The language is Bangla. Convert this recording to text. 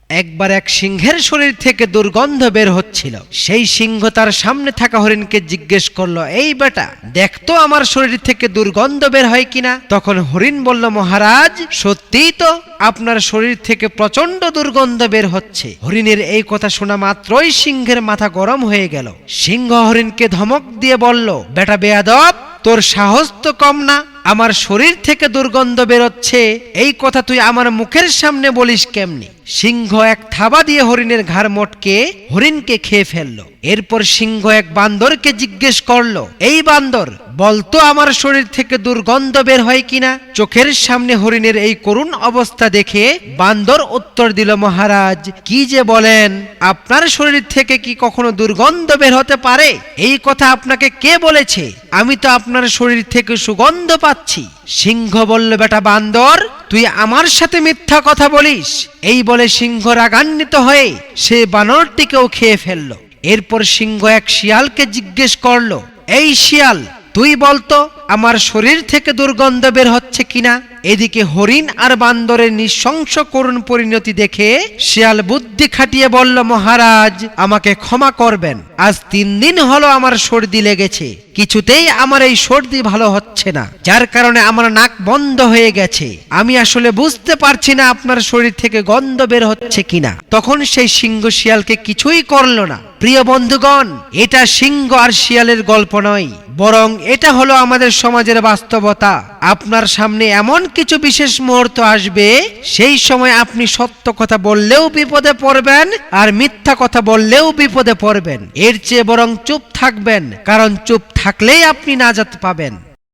একবার এক সিংহের শরীর থেকে দুর্গন্ধ বের হচ্ছিল। সেই সিংহ তার সামনে থাকা হরিণকে জিজ্ঞেস করলো, এই বেটা, দেখতো আমার শরীর থেকে দুর্গন্ধ বের হয় কিনা। তখন হরিণ বলল, মহারাজ, সত্যিই তো আপনার শরীর থেকে প্রচন্ড দুর্গন্ধ বের হচ্ছে। হরিণের এই কথা শোনা মাত্রই সিংহের মাথা গরম হয়ে গেল। সিংহ হরিণকে ধমক দিয়ে বলল, বেটা বেয়াদব, তোর সাহস তো কম না, আমার শরীর থেকে দুর্গন্ধ বেরোচ্ছে, এই কথা তুই আমার মুখের সামনে বলিস কেমনি? সিংহ এক থাবা দিয়ে হরিণের ঘাড় মটকে হরিণকে খেয়ে ফেললো। এরপর সিংহ এক বান্দরকে জিজ্ঞেস করলো, এই বান্দর, বলতো আমার শরীর থেকে দুর্গন্ধ বের হয় কিনা। চোখের সামনে হরিণের এই করুণ অবস্থা দেখে বান্দর উত্তর দিল, মহারাজ, কি যে বলেন, আপনার শরীর থেকে কি কখনো দুর্গন্ধ বের হতে পারে? এই কথা আপনাকে কে বলেছে? আমি তো আপনার শরীর থেকে সুগন্ধ পাচ্ছি। সিংহ বলল, বেটা বান্দর, তুই আমার সাথে মিথ্যা কথা বলিস। এই বলে সিংহ রাগান্বিত হয়ে সে বানরটিকেও খেয়ে ফেলল। এরপর সিংহ এক শিয়ালকে জিজ্ঞেস করলো, এই শিয়াল, তুই বলতো আমার শরীর থেকে দুর্গন্ধ বের হচ্ছে কিনা। এদিকে হরিণ আর বান্দরের নৃশংস করুণ পরিণতি দেখে শিয়াল বুদ্ধি খাটিয়ে বলল, মহারাজ, আমাকে ক্ষমা করবেন, আজ 3 দিন হলো আমার সর্দি লেগেছে, কিছুতেই আমার এই সর্দি ভালো হচ্ছে না, যার কারণে আমার নাক বন্ধ হয়ে গেছে, আমি আসলে বুঝতে পারছি না আপনার শরীর থেকে গন্ধ বের হচ্ছে কিনা। তখন সেই সিংহ শিয়ালকে কিছুই করল না। প্রিয় বন্ধুগণ, এটা সিংহ আর শিয়ালের গল্প নয়, বরং এটা হলো আমাদের সমাজের বাস্তবতা। আপনার সামনে এমন কিছু বিশেষ মুহূর্ত আসবে, সেই সময় আপনি সত্য কথা বললেও বিপদে পড়বেন, আর মিথ্যা কথা বললেও বিপদে পড়বেন। এর চেয়ে বরং চুপ থাকবেন, কারণ চুপ থাকলেই আপনি নাজাত পাবেন।